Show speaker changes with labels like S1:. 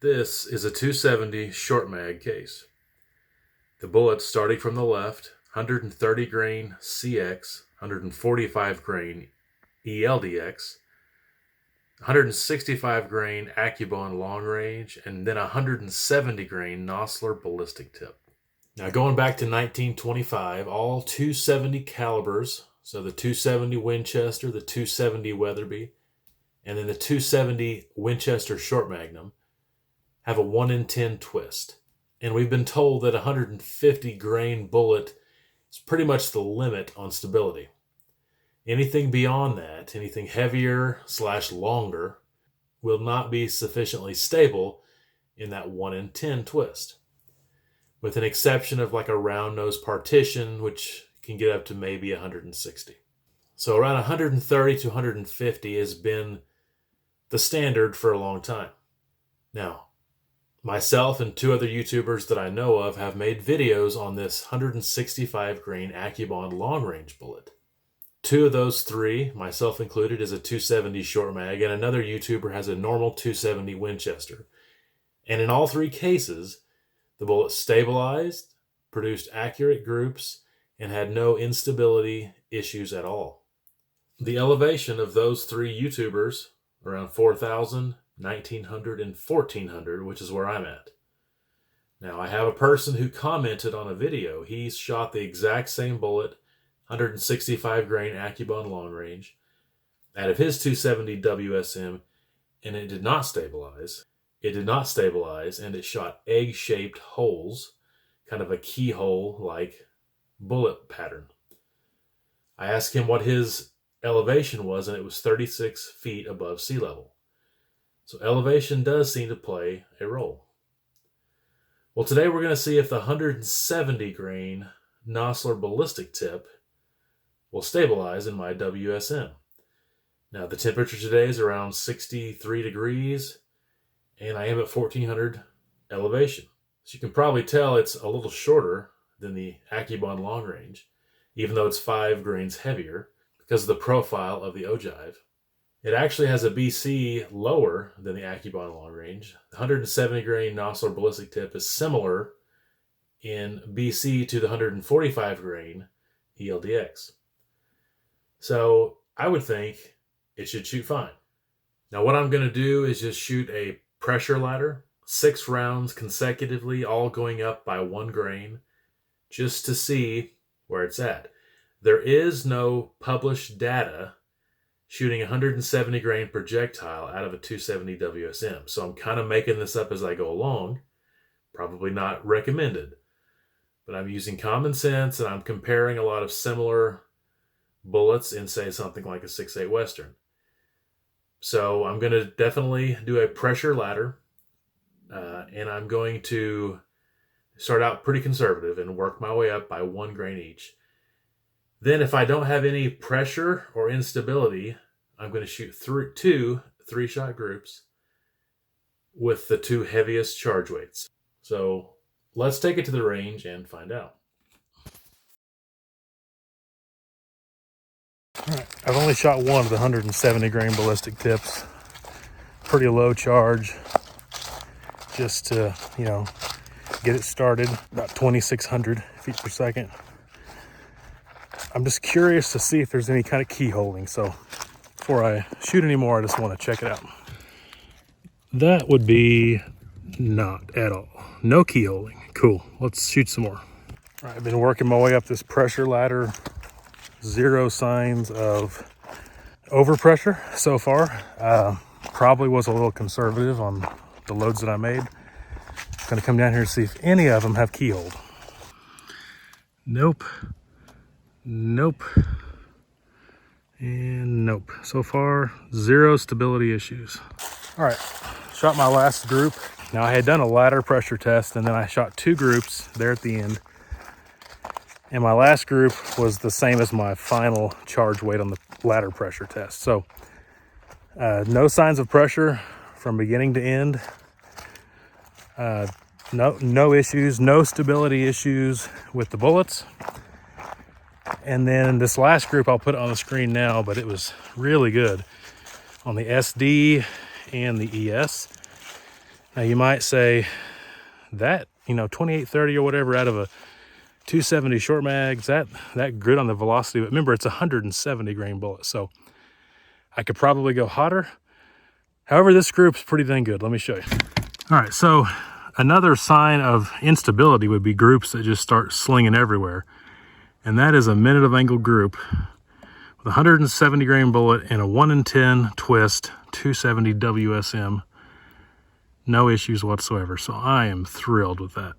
S1: This is a 270 short mag case. The bullets starting from the left, 130 grain CX, 145 grain ELDX, 165 grain AccuBond long range, and then 170 grain Nosler Ballistic Tip. Now going back to 1925, all 270 calibers, so the 270 Winchester, the 270 Weatherby, and then the 270 Winchester Short Magnum, have a 1 in 10 twist. And we've been told that a 150 grain bullet is pretty much the limit on stability. Anything beyond that, anything heavier / longer, will not be sufficiently stable in that 1 in 10 twist. With an exception of like a round nose partition, which can get up to maybe 160. So around 130 to 150 has been the standard for a long time. Now, myself and 2 other YouTubers that I know of have made videos on this 165 grain AccuBond long range bullet. 2 of those 3, myself included, is a 270 short mag, and another YouTuber has a normal 270 Winchester. And in all 3 cases, the bullet stabilized, produced accurate groups, and had no instability issues at all. The elevation of those 3 YouTubers, around 4,000, 1900 and 1400, which is where I'm at. Now, I have a person who commented on a video. He shot the exact same bullet, 165 grain AccuBond long range, out of his 270 WSM, and it did not stabilize. It did not stabilize, and it shot egg-shaped holes, kind of a keyhole-like bullet pattern. I asked him what his elevation was, and it was 36 feet above sea level. So elevation does seem to play a role. Well, today we're going to see if the 170 grain Nosler Ballistic Tip will stabilize in my WSM. Now, the temperature today is around 63 degrees, and I am at 1400 elevation. So you can probably tell it's a little shorter than the AccuBond long range, even though it's 5 grains heavier because of the profile of the ogive. It actually has a BC lower than the AccuBond long range. The 170 grain Nosler Ballistic Tip is similar in BC to the 145 grain ELDX. So I would think it should shoot fine. Now what I'm going to do is just shoot a pressure ladder, 6 rounds consecutively, all going up by 1 grain, just to see where it's at. There is no published data shooting a 170 grain projectile out of a 270 WSM. So I'm kind of making this up as I go along. Probably not recommended. But I'm using common sense, and I'm comparing a lot of similar bullets in, say, something like a 6.8 Western. So I'm going to definitely do a pressure ladder, and I'm going to start out pretty conservative and work my way up by 1 grain each. Then if I don't have any pressure or instability, I'm going to shoot 2 3-shot groups with the 2 heaviest charge weights. So let's take it to the range and find out. All right, I've only shot one of the 170 grain ballistic tips. Pretty low charge, just to, get it started, about 2,600 feet per second. I'm just curious to see if there's any kind of key holding. So before I shoot anymore, I just want to check it out. That would be not at all. No key holding. Cool. Let's shoot some more. All right, I've been working my way up this pressure ladder. 0 signs of overpressure so far. Probably was a little conservative on the loads that I made. Going to come down here to see if any of them have key hold. Nope. Nope. And nope. So far, 0 stability issues. All right, shot my last group. Now I had done a ladder pressure test, and then I shot 2 groups there at the end. And my last group was the same as my final charge weight on the ladder pressure test. So no signs of pressure from beginning to end. No issues, no stability issues with the bullets. And then this last group I'll put on the screen now, but it was really good on the SD and the ES. Now you might say that, 2830 or whatever out of a 270 short mags, that good on the velocity, but remember it's a 170 grain bullet, so I could probably go hotter. However, this group's pretty dang good. Let me show you. All right, so another sign of instability would be groups that just start slinging everywhere, and that is a minute of angle group with a 170 grain bullet and a 1 in 10 twist 270 WSM. No issues whatsoever, so I am thrilled with that.